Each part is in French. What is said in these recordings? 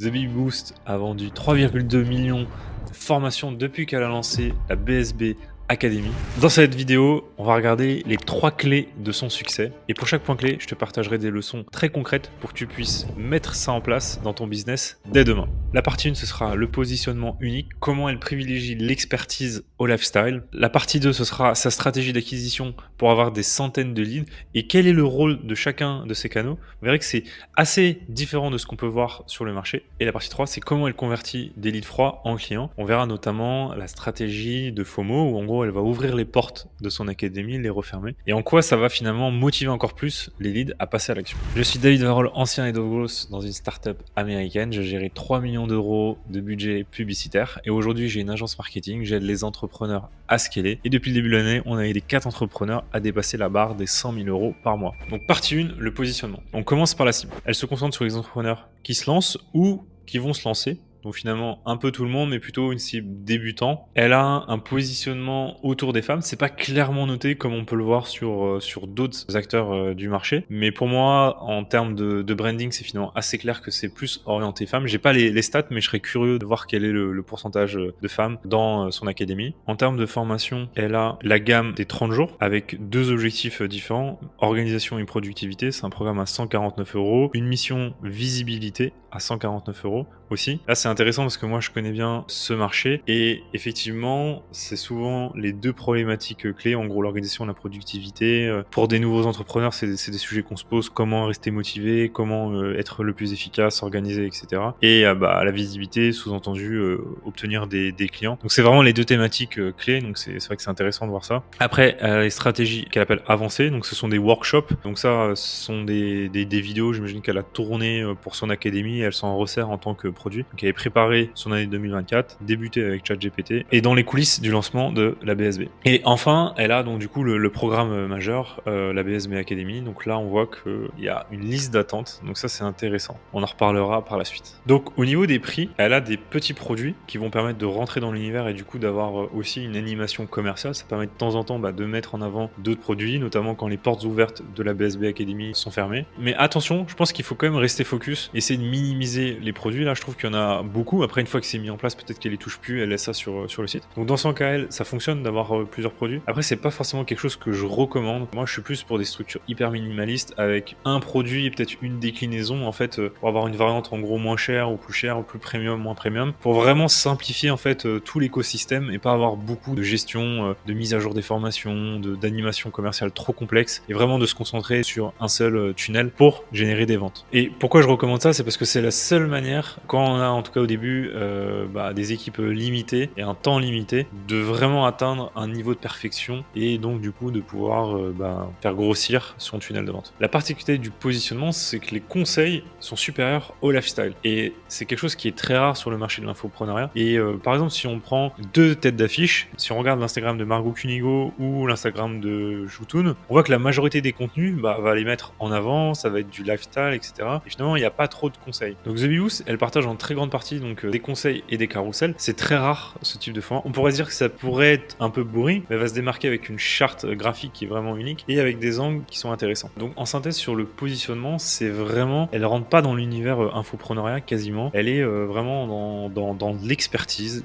The Big Boost a vendu 3,2 millions de formations depuis qu'elle a lancé la BSB Academy. Dans cette vidéo, on va regarder les 3 clés de son succès. Et pour chaque point clé, je te partagerai des leçons très concrètes pour que tu puisses mettre ça en place dans ton business dès demain. La partie 1, ce sera le positionnement unique, comment elle privilégie l'expertise au lifestyle. La partie 2, ce sera sa stratégie d'acquisition pour avoir des centaines de leads et quel est le rôle de chacun de ces canaux. Vous verrez que c'est assez différent de ce qu'on peut voir sur le marché. Et la partie 3, c'est comment elle convertit des leads froids en clients. On verra notamment la stratégie de FOMO où en gros elle va ouvrir les portes de son académie, les refermer. Et en quoi ça va finalement motiver encore plus les leads à passer à l'action. Je suis David Varol, ancien head of growth dans une startup américaine. Je gérais 3 millions d'euros de budget publicitaire. Et aujourd'hui, j'ai une agence marketing. J'aide les entrepreneurs à scaler. Et depuis le début de l'année, on a aidé 4 entrepreneurs à dépasser la barre des 100 000 euros par mois. Donc partie 1, le positionnement. On commence par la cible. Elle se concentre sur les entrepreneurs qui se lancent ou qui vont se lancer. Donc finalement, un peu tout le monde, mais plutôt une cible débutant. Elle a un positionnement autour des femmes. C'est pas clairement noté comme on peut le voir sur d'autres acteurs du marché. Mais pour moi, en termes de branding, c'est finalement assez clair que c'est plus orienté femmes. J'ai pas les stats, mais je serais curieux de voir quel est le pourcentage de femmes dans son académie. En termes de formation, elle a la gamme des 30 jours avec 2 objectifs différents. Organisation et productivité, c'est un programme à 149 euros. Une mission visibilité à 149 euros aussi. Là, c'est intéressant parce que moi, je connais bien ce marché et effectivement, c'est souvent les 2 problématiques clés. En gros, l'organisation et la productivité. Pour des nouveaux entrepreneurs, c'est des sujets qu'on se pose. Comment rester motivé, comment être le plus efficace, organisé, etc. Et la visibilité, sous-entendu, obtenir des clients. Donc, c'est vraiment les 2 thématiques clés. Donc, c'est vrai que c'est intéressant de voir ça. Après, les stratégies qu'elle appelle avancées. Donc, ce sont des workshops. Donc, ça, ce sont des vidéos, j'imagine qu'elle a tourné pour son académie. Elle s'en resserre en tant que produit. Donc, elle avait préparé son année 2024, débuté avec ChatGPT et dans les coulisses du lancement de la BSB. Et enfin, elle a donc du coup le programme majeur, la BSB Academy. Donc là, on voit qu'il y a une liste d'attente. Donc ça, c'est intéressant. On en reparlera par la suite. Donc au niveau des prix, elle a des petits produits qui vont permettre de rentrer dans l'univers et du coup d'avoir aussi une animation commerciale. Ça permet de temps en temps de mettre en avant d'autres produits, notamment quand les portes ouvertes de la BSB Academy sont fermées. Mais attention, je pense qu'il faut quand même rester focus, essayer de minimiser les produits. Là, je trouve qu'il y en a beaucoup. Après, une fois que c'est mis en place, peut-être qu'elle les touche plus, elle laisse ça sur le site. Donc dans son cas, elle, ça fonctionne d'avoir plusieurs produits. Après, c'est pas forcément quelque chose que je recommande. Moi, je suis plus pour des structures hyper minimalistes avec un produit et peut-être une déclinaison en fait pour avoir une variante en gros moins chère ou plus premium, moins premium, pour vraiment simplifier en fait tout l'écosystème et pas avoir beaucoup de gestion, de mise à jour des formations, d'animation commerciale trop complexe et vraiment de se concentrer sur un seul tunnel pour générer des ventes. Et pourquoi je recommande ça, c'est parce que c'est la seule manière, quand on a en tout cas au début des équipes limitées et un temps limité, de vraiment atteindre un niveau de perfection et donc du coup de pouvoir faire grossir son tunnel de vente. La particularité du positionnement, c'est que les conseils sont supérieurs au lifestyle et c'est quelque chose qui est très rare sur le marché de l'infopreneuriat. Et par exemple, si on prend 2 têtes d'affiche, si on regarde l'Instagram de Margot Cunigo ou l'Instagram de Joutoun, on voit que la majorité des contenus va les mettre en avant, ça va être du lifestyle, etc. Et finalement, il n'y a pas trop de conseils. Donc The Big Boost, elle partage en très grande partie donc des conseils et des carousels. C'est très rare ce type de format. On pourrait dire que ça pourrait être un peu boring, mais elle va se démarquer avec une charte graphique qui est vraiment unique et avec des angles qui sont intéressants. Donc en synthèse sur le positionnement, c'est vraiment, elle rentre pas dans l'univers infopreneuriat quasiment. Elle est vraiment dans l'expertise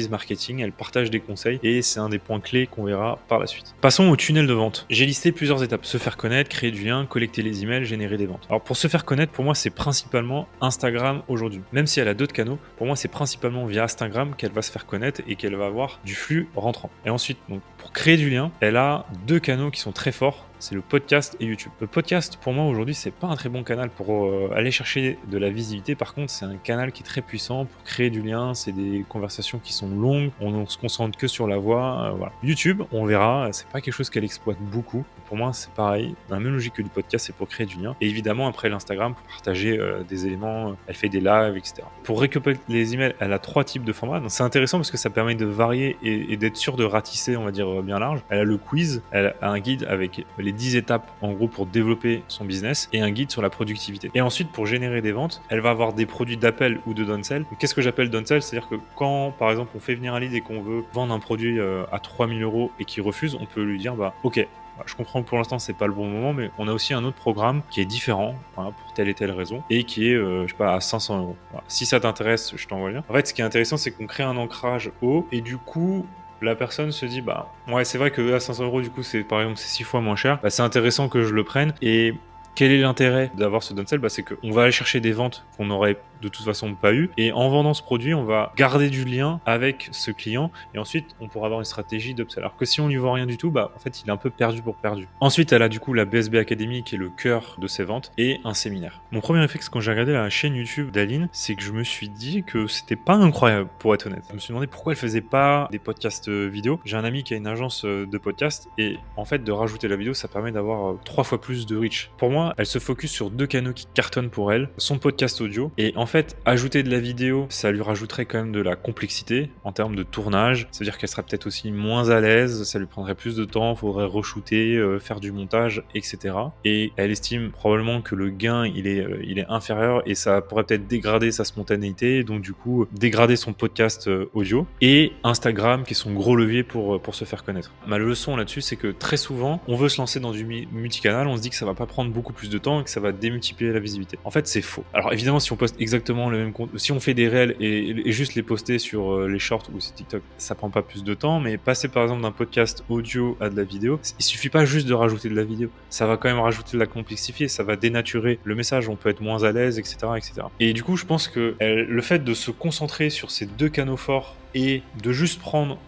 marketing. Elle partage des conseils et c'est un des points clés qu'on verra par la suite. Passons au tunnel de vente. J'ai listé plusieurs étapes. Se faire connaître, créer du lien, collecter les emails, générer des ventes. Alors pour se faire connaître, pour moi, c'est principalement Instagram aujourd'hui. Même si elle a d'autres canaux, pour moi, c'est principalement via Instagram qu'elle va se faire connaître et qu'elle va avoir du flux rentrant. Et ensuite, donc, pour créer du lien, elle a 2 canaux qui sont très forts. C'est le podcast et YouTube. Le podcast, pour moi, aujourd'hui, c'est pas un très bon canal pour aller chercher de la visibilité. Par contre, c'est un canal qui est très puissant pour créer du lien. C'est des conversations qui sont longues. On se concentre que sur la voix. Voilà. YouTube, on verra. C'est pas quelque chose qu'elle exploite beaucoup. Pour moi, c'est pareil. Dans la même logique que du podcast, c'est pour créer du lien. Et évidemment, après l'Instagram, pour partager des éléments. Elle fait des lives, etc. Pour récupérer les emails, elle a 3 types de formats. Donc, c'est intéressant parce que ça permet de varier et d'être sûr de ratisser, on va dire, bien large. Elle a le quiz. Elle a un guide avec les 10 étapes en gros pour développer son business et un guide sur la productivité. Et ensuite, pour générer des ventes, elle va avoir des produits d'appel ou de downsell. Qu'est-ce que j'appelle downsell? C'est-à-dire que quand, par exemple, on fait venir un lead et qu'on veut vendre un produit à 3 000 € et qu'il refuse, on peut lui dire ok, Bah, je comprends que pour l'instant, c'est pas le bon moment, mais on a aussi un autre programme qui est différent, voilà, pour telle et telle raison, et qui est, je sais pas, à 500 €. Voilà. Si ça t'intéresse, je t'envoie le lien. En fait, ce qui est intéressant, c'est qu'on crée un ancrage haut, et du coup, la personne se dit, bah, ouais, c'est vrai que à 500 €, du coup, c'est, par exemple, c'est 6 fois moins cher. Bah, c'est intéressant que je le prenne. Et quel est l'intérêt d'avoir ce downsell? Bah, c'est qu'on va aller chercher des ventes qu'on n'aurait de toute façon pas eu. Et en vendant ce produit, on va garder du lien avec ce client. Et ensuite, on pourra avoir une stratégie d'upsell. Alors que si on lui vend rien du tout, bah, en fait, il est un peu perdu pour perdu. Ensuite, elle a du coup la BSB Academy qui est le cœur de ses ventes et un séminaire. Mon premier réflexe quand j'ai regardé la chaîne YouTube d'Aline, c'est que je me suis dit que c'était pas incroyable, pour être honnête. Je me suis demandé pourquoi elle faisait pas des podcasts vidéo. J'ai un ami qui a une agence de podcast et en fait, de rajouter la vidéo, ça permet d'avoir 3 fois plus de reach. Pour moi, elle se focus sur 2 canaux qui cartonnent pour elle, son podcast audio et en fait, ajouter de la vidéo, ça lui rajouterait quand même de la complexité en termes de tournage. Ça veut dire qu'elle serait peut-être aussi moins à l'aise, ça lui prendrait plus de temps, faudrait re-shooter, faire du montage, etc. Et elle estime probablement que le gain, il est inférieur et ça pourrait peut-être dégrader sa spontanéité, donc du coup, dégrader son podcast audio. Et Instagram, qui est son gros levier pour se faire connaître. Ma leçon là-dessus, c'est que très souvent, on veut se lancer dans du multicanal, on se dit que ça va pas prendre beaucoup plus de temps et que ça va démultiplier la visibilité. En fait, c'est faux. Alors évidemment, si on poste exactement le même contenu, si on fait des réels et juste les poster sur les shorts ou sur TikTok, ça prend pas plus de temps, mais passer par exemple d'un podcast audio à de la vidéo, il suffit pas juste de rajouter de la vidéo. Ça va quand même rajouter de la complexifier, ça va dénaturer le message, on peut être moins à l'aise, etc., etc. Et du coup, je pense que le fait de se concentrer sur ces 2 canaux forts et de juste prendre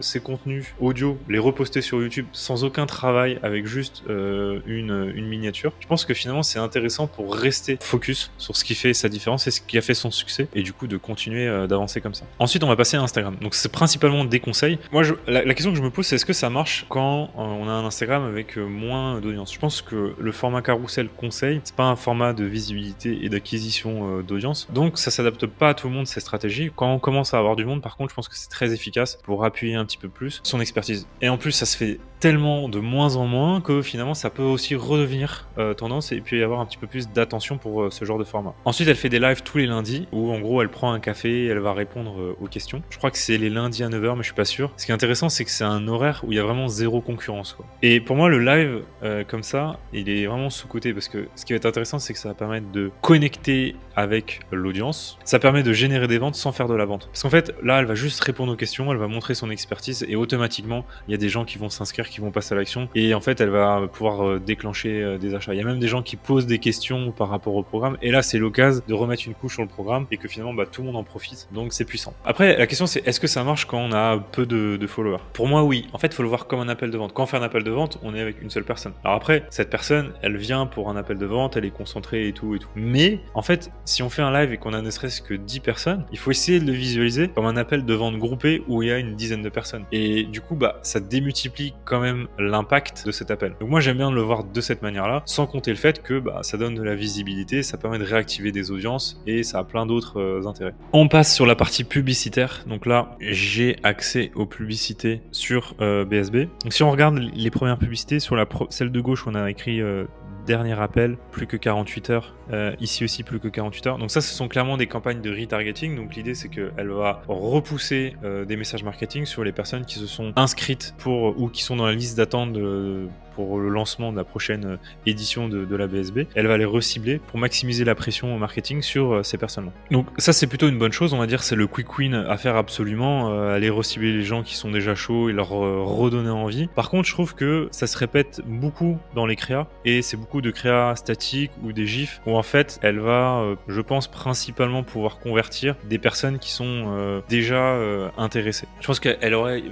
ces contenus audio, les reposter sur YouTube sans aucun travail, avec juste une miniature, je pense que finalement c'est intéressant pour rester focus sur ce qui fait sa différence et ce qui a fait son succès, et du coup de continuer d'avancer comme ça. Ensuite, on va passer à Instagram. Donc c'est principalement des conseils. Moi, la question que je me pose, c'est est-ce que ça marche quand on a un Instagram avec moins d'audience? Je pense que le format carousel conseil, c'est pas un format de visibilité et d'acquisition d'audience, donc ça s'adapte pas à tout le monde, ces stratégies. Quand on commence à avoir du monde, par contre, je pense que c'est très efficace pour appuyer un petit peu plus son expertise. Et en plus, ça se fait tellement de moins en moins que finalement, ça peut aussi redevenir tendance et puis y avoir un petit peu plus d'attention pour ce genre de format. Ensuite, elle fait des lives tous les lundis où en gros, elle prend un café et elle va répondre aux questions. Je crois que c'est les lundis à 9h, mais je suis pas sûr. Ce qui est intéressant, c'est que c'est un horaire où il y a vraiment zéro concurrence, quoi. Et pour moi, le live comme ça, il est vraiment sous-coté parce que ce qui va être intéressant, c'est que ça va permettre de connecter avec l'audience. Ça permet de générer des ventes sans faire de la vente. Parce qu'en fait, là, elle va juste répondre aux questions, elle va montrer son expertise et automatiquement, il y a des gens qui vont s'inscrire, qui vont passer à l'action et en fait, elle va pouvoir déclencher des achats. Il y a même des gens qui posent des questions par rapport au programme et là, c'est l'occasion de remettre une couche sur le programme et que finalement, tout le monde en profite. Donc, c'est puissant. Après, la question, c'est est-ce que ça marche quand on a peu de followers? Pour moi, oui. En fait, il faut le voir comme un appel de vente. Quand on fait un appel de vente, on est avec une seule personne. Alors après, cette personne, elle vient pour un appel de vente, elle est concentrée et tout et tout. Mais en fait, si on fait un live et qu'on a ne serait-ce que 10 personnes, il faut essayer de le visualiser comme un appel de vente groupé où il y a une dizaine de personnes. Et du coup, ça démultiplie quand même l'impact de cet appel. Donc moi, j'aime bien le voir de cette manière-là, sans compter le fait que ça donne de la visibilité, ça permet de réactiver des audiences et ça a plein d'autres intérêts. On passe sur la partie publicitaire. Donc là, j'ai accès aux publicités sur BSB. Donc si on regarde les premières publicités, sur celle de gauche, on a écrit dernier appel, plus que 48 heures. Ici aussi, plus que 48 heures. Donc ça, ce sont clairement des campagnes de retargeting. Donc l'idée, c'est qu'elle va repousser des messages marketing sur les personnes qui se sont inscrites ou qui sont dans la liste d'attente pour le lancement de la prochaine édition de la BSB. Elle va les recibler pour maximiser la pression au marketing sur ces personnes-là. Donc ça, c'est plutôt une bonne chose. On va dire c'est le quick win à faire absolument. Aller recibler les gens qui sont déjà chauds et leur redonner envie. Par contre, je trouve que ça se répète beaucoup dans les créas et c'est beaucoup de créas statiques ou des gifs où en fait, elle va, je pense, principalement pouvoir convertir des personnes qui sont déjà intéressées. Je pense qu'elle aurait,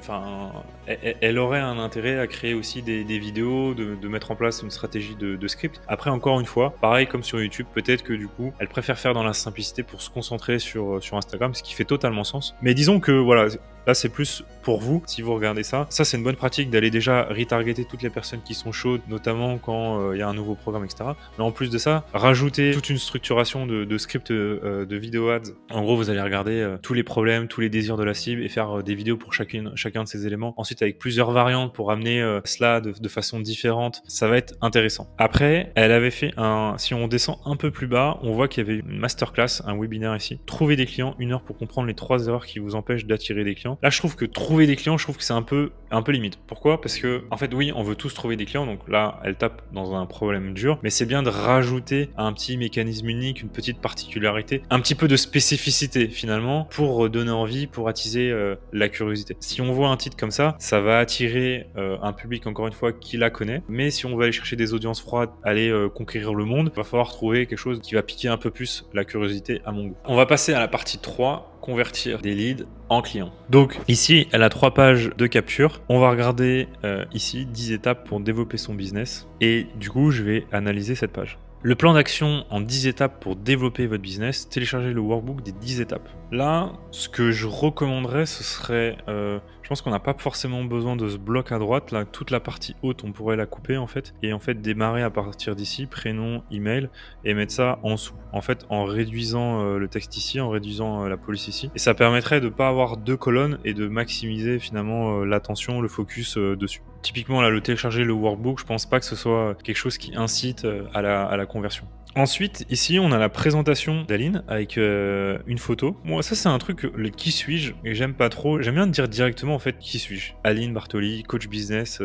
elle aurait un intérêt à créer aussi des vidéos, de mettre en place une stratégie de script. Après, encore une fois, pareil comme sur YouTube, peut-être que du coup, elle préfère faire dans la simplicité pour se concentrer sur Instagram, ce qui fait totalement sens. Mais disons que voilà, là c'est plus pour vous, si vous regardez ça. Ça, c'est une bonne pratique d'aller déjà retargeter toutes les personnes qui sont chaudes, notamment quand il y a un nouveau programme, etc. Mais en plus de ça, rajouter toute une structuration de script de vidéo ads. En gros, vous allez regarder tous les problèmes, tous les désirs de la cible et faire des vidéos pour chacun de ces éléments. Ensuite, avec plusieurs variantes pour amener cela de façon différente. Ça va être intéressant. Après, elle avait fait si on descend un peu plus bas, on voit qu'il y avait une masterclass, un webinaire ici. Trouver des clients, 1 heure pour comprendre les 3 erreurs qui vous empêchent d'attirer des clients. Là, je trouve que trouver des clients, je trouve que c'est un peu un peu limite. Pourquoi? Parce que, en fait, oui, on veut tous trouver des clients, donc là, elle tape dans un problème dur, mais c'est bien de rajouter un petit mécanisme unique, une petite particularité, un petit peu de spécificité finalement, pour donner envie, pour attiser la curiosité. Si on voit un titre comme ça va attirer un public, encore une fois, qui la connaît, mais si on veut aller chercher des audiences froides, aller conquérir le monde, il va falloir trouver quelque chose qui va piquer un peu plus la curiosité à mon goût. On va passer à la partie 3, convertir des leads en clients. Donc ici, elle a 3 pages de capture. On va regarder ici 10 étapes pour développer son business. Et du coup, je vais analyser cette page. Le plan d'action en 10 étapes pour développer votre business, téléchargez le workbook des 10 étapes. Là, ce que je recommanderais, ce serait, je pense qu'on n'a pas forcément besoin de ce bloc à droite. Là, toute la partie haute, on pourrait la couper en fait, et en fait démarrer à partir d'ici, prénom, email, et mettre ça en dessous. En fait, en réduisant le texte ici, en réduisant la police ici, et ça permettrait de ne pas avoir 2 colonnes et de maximiser finalement l'attention, le focus dessus. Typiquement, là, le télécharger le workbook, je pense pas que ce soit quelque chose qui incite à la conversion. Ensuite, ici, on a la présentation d'Aline avec une photo. Moi, ça, c'est un truc, le qui suis-je, et j'aime pas trop. J'aime bien dire directement, en fait, qui suis-je. Aline Bartoli, coach business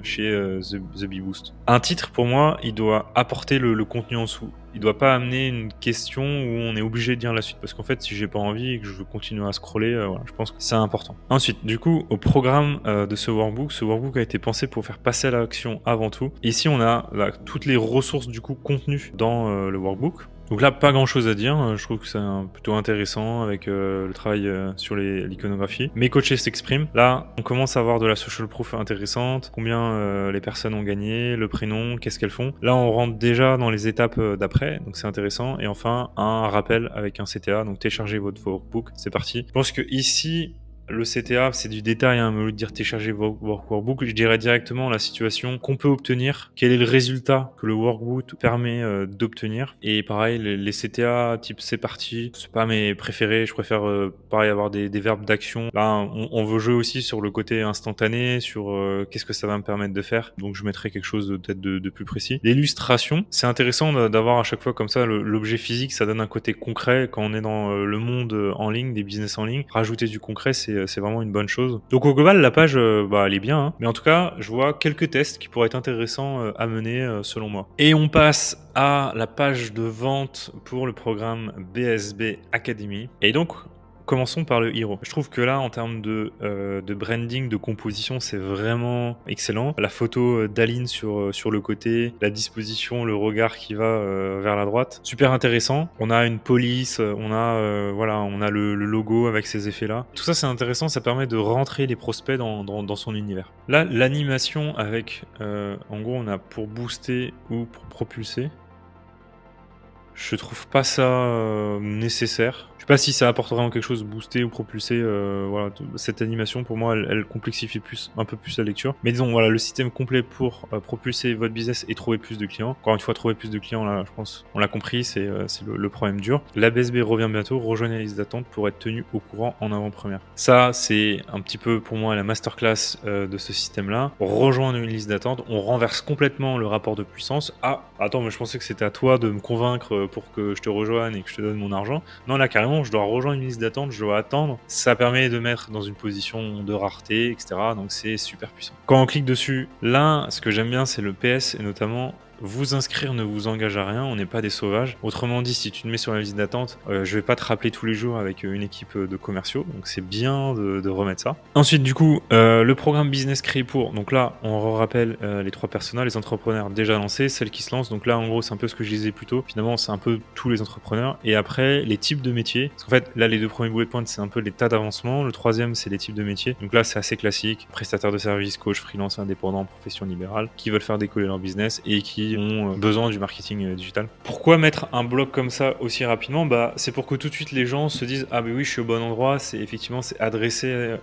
chez The Bee Boost. Un titre, pour moi, il doit apporter le contenu en dessous. Il doit pas amener une question où on est obligé de dire la suite. Parce qu'en fait, si j'ai pas envie et que je veux continuer à scroller, voilà, je pense que c'est important. Ensuite, du coup, au programme de ce workbook a été pensé pour faire passer à l'action avant tout. Ici, on a là, toutes les ressources du coup contenues dans le workbook. Donc là, pas grand chose à dire. Je trouve que c'est plutôt intéressant avec le travail sur l'iconographie. Mes coachés s'expriment. Là, on commence à avoir de la social proof intéressante. Combien les personnes ont gagné, le prénom, qu'est-ce qu'elles font. Là, on rentre déjà dans les étapes d'après. Donc c'est intéressant. Et enfin, un rappel avec un CTA. Donc téléchargez votre workbook. C'est parti. Je pense que ici, le CTA, c'est du détail, hein, mais au lieu de dire télécharger workbook, je dirais directement la situation qu'on peut obtenir, quel est le résultat que le workbook permet d'obtenir. Et pareil, les CTA type c'est parti, c'est pas mes préférés, je préfère pareil avoir des verbes d'action. Là, on veut jouer aussi sur le côté instantané, sur qu'est-ce que ça va me permettre de faire. Donc je mettrai quelque chose peut-être de plus précis. L'illustration, c'est intéressant d'avoir à chaque fois comme ça l'objet physique, ça donne un côté concret quand on est dans le monde en ligne, des business en ligne. Rajouter du concret, c'est vraiment une bonne chose. Donc au global, la page, elle est bien, hein. Mais en tout cas, je vois quelques tests qui pourraient être intéressants à mener selon moi. Et on passe à la page de vente pour le programme BSB Academy. Et donc, commençons par le hero. Je trouve que là, en termes de branding, de composition, c'est vraiment excellent. La photo d'Aline sur le côté, la disposition, le regard qui va vers la droite, super intéressant. On a une police, on a le logo avec ces effets-là. Tout ça, c'est intéressant, ça permet de rentrer les prospects dans son univers. Là, l'animation avec, en gros, on a pour booster ou pour propulser. Je trouve pas ça nécessaire. Je sais pas si ça apporte vraiment quelque chose de boosté ou propulsé. Voilà, cette animation pour moi, elle complexifie un peu plus la lecture. Mais disons, voilà, le système complet pour propulser votre business et trouver plus de clients. Encore une fois, trouver plus de clients, là, je pense, on l'a compris, c'est le problème dur. La BSB revient bientôt. Rejoignez la liste d'attente pour être tenu au courant en avant-première. Ça, c'est un petit peu pour moi la masterclass de ce système-là. Rejoindre une liste d'attente, on renverse complètement le rapport de puissance. Ah, attends, mais je pensais que c'était à toi de me convaincre pour que je te rejoigne et que je te donne mon argent. Non, là, carrément, je dois rejoindre une liste d'attente, je dois attendre. Ça permet de mettre dans une position de rareté, etc. Donc, c'est super puissant. Quand on clique dessus, là, ce que j'aime bien, c'est le PS et notamment vous inscrire ne vous engage à rien, on n'est pas des sauvages. Autrement dit, si tu te mets sur la liste d'attente, je vais pas te rappeler tous les jours avec une équipe de commerciaux, donc c'est bien de remettre ça. Ensuite, du coup, le programme business créé pour, donc là, on rappelle les 3 personas, les entrepreneurs déjà lancés, celles qui se lancent, donc là, en gros, c'est un peu ce que je disais plus tôt. Finalement, c'est un peu tous les entrepreneurs. Et après, les types de métiers, parce qu'en fait, là, les 2 premiers bullet points, c'est un peu les tas d'avancement. Le 3e, c'est les types de métiers. Donc là, c'est assez classique. Prestataires de services, coach, freelance, indépendant, profession libérale, qui veulent faire décoller leur business et qui ont besoin du marketing digital. Pourquoi mettre un bloc comme ça aussi rapidement ? C'est pour que tout de suite les gens se disent ah oui, je suis au bon endroit, c'est adressé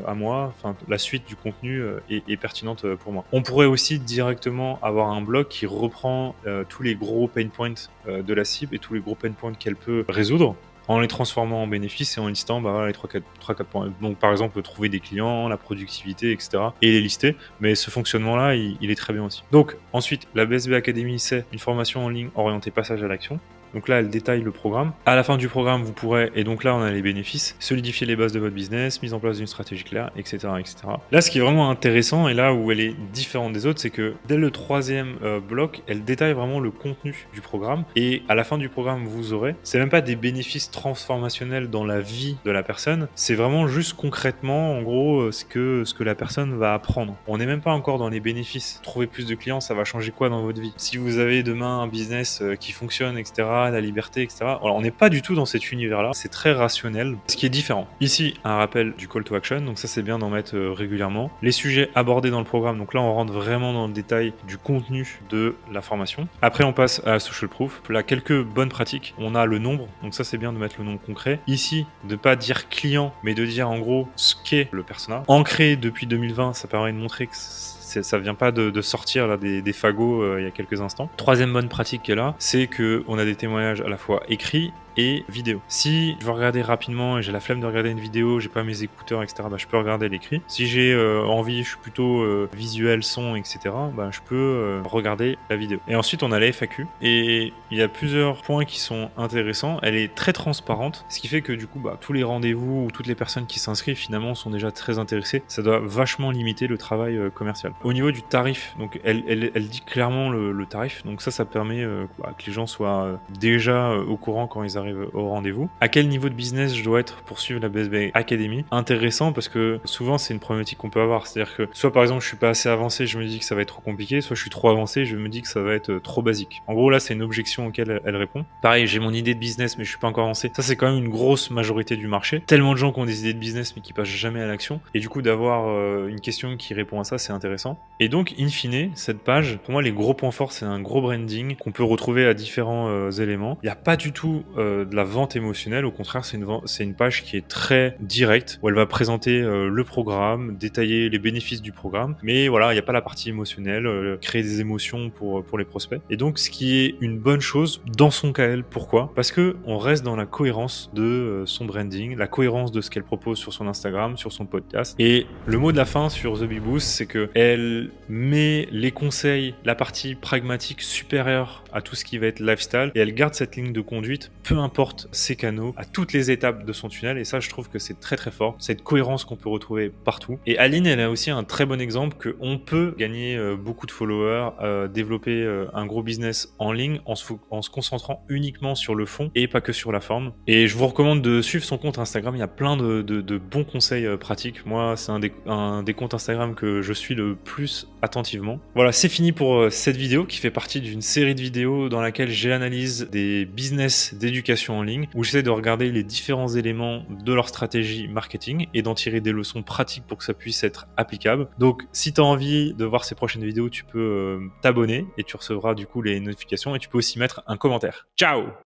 à moi, enfin la suite du contenu est pertinente pour moi. On pourrait aussi directement avoir un bloc qui reprend tous les gros pain points de la cible et tous les gros pain points qu'elle peut résoudre, en les transformant en bénéfices et en listant les 3-4 points. Donc par exemple, trouver des clients, la productivité, etc. et les lister. Mais ce fonctionnement-là, il est très bien aussi. Donc ensuite, la BSB Academy, c'est une formation en ligne orientée passage à l'action. Donc là, elle détaille le programme. À la fin du programme, vous pourrez, et donc là, on a les bénéfices, solidifier les bases de votre business, mise en place d'une stratégie claire, etc., etc. Là, ce qui est vraiment intéressant, et là où elle est différente des autres, c'est que dès le troisième bloc, elle détaille vraiment le contenu du programme. Et à la fin du programme, vous aurez, c'est même pas des bénéfices transformationnels dans la vie de la personne, c'est vraiment juste concrètement, en gros, ce que la personne va apprendre. On n'est même pas encore dans les bénéfices. Trouver plus de clients, ça va changer quoi dans votre vie? Si vous avez demain un business qui fonctionne, etc., la liberté, etc. Alors, on n'est pas du tout dans cet univers-là. C'est très rationnel, ce qui est différent. Ici, un rappel du call to action. Donc ça, c'est bien d'en mettre régulièrement. Les sujets abordés dans le programme. Donc là, on rentre vraiment dans le détail du contenu de la formation. Après, on passe à social proof. Là, quelques bonnes pratiques. On a le nombre. Donc ça, c'est bien de mettre le nombre concret. Ici, de pas dire client, mais de dire en gros ce qu'est le persona. Ancré depuis 2020, ça permet de montrer que ça vient pas de sortir là, des fagots il y a quelques instants. Troisième bonne pratique qui est là, c'est qu'on a des témoignages à la fois écrits et vidéo. Si je veux regarder rapidement et j'ai la flemme de regarder une vidéo, j'ai pas mes écouteurs, etc., bah, je peux regarder l'écrit. Si j'ai envie, je suis plutôt visuel, son, etc., bah, je peux regarder la vidéo. Et ensuite, on a la FAQ. Et il y a plusieurs points qui sont intéressants. Elle est très transparente, ce qui fait que du coup, bah, tous les rendez-vous ou toutes les personnes qui s'inscrivent finalement sont déjà très intéressées. Ça doit vachement limiter le travail commercial. Au niveau du tarif, donc elle dit clairement le tarif. Donc ça permet que les gens soient déjà au courant quand ils arrivent au rendez-vous. À quel niveau de business je dois être pour suivre la BSB Academy? Intéressant parce que souvent c'est une problématique qu'on peut avoir. C'est-à-dire que soit par exemple je suis pas assez avancé, je me dis que ça va être trop compliqué, soit je suis trop avancé, je me dis que ça va être trop basique. En gros là c'est une objection auquel elle répond. Pareil, j'ai mon idée de business mais je suis pas encore avancé. Ça c'est quand même une grosse majorité du marché. Tellement de gens qui ont des idées de business mais qui passent jamais à l'action. Et du coup d'avoir une question qui répond à ça c'est intéressant. Et donc in fine cette page, pour moi les gros points forts c'est un gros branding qu'on peut retrouver à différents éléments. Il n'y a pas du tout de la vente émotionnelle, au contraire c'est une page qui est très directe où elle va présenter le programme, détailler les bénéfices du programme, mais voilà, il n'y a pas la partie émotionnelle, créer des émotions pour les prospects. Et donc ce qui est une bonne chose dans son cas elle, pourquoi? Parce que on reste dans la cohérence de son branding, la cohérence de ce qu'elle propose sur son Instagram, sur son podcast. Et le mot de la fin sur The Bee Boost, c'est que elle met les conseils, la partie pragmatique supérieure à tout ce qui va être lifestyle, et elle garde cette ligne de conduite, peu importe ses canaux, à toutes les étapes de son tunnel. Et ça, je trouve que c'est très très fort, cette cohérence qu'on peut retrouver partout. Et Aline, elle a aussi un très bon exemple qu'on peut gagner beaucoup de followers, développer un gros business en ligne en se concentrant uniquement sur le fond et pas que sur la forme. Et je vous recommande de suivre son compte Instagram, il y a plein de bons conseils pratiques. Moi, c'est un des comptes Instagram que je suis le plus attentivement. Voilà, c'est fini pour cette vidéo qui fait partie d'une série de vidéos dans laquelle j'ai l'analyse des business d'éducation en ligne, où j'essaie de regarder les différents éléments de leur stratégie marketing et d'en tirer des leçons pratiques pour que ça puisse être applicable. Donc si tu as envie de voir ces prochaines vidéos, tu peux t'abonner et tu recevras du coup les notifications, et tu peux aussi mettre un commentaire. Ciao!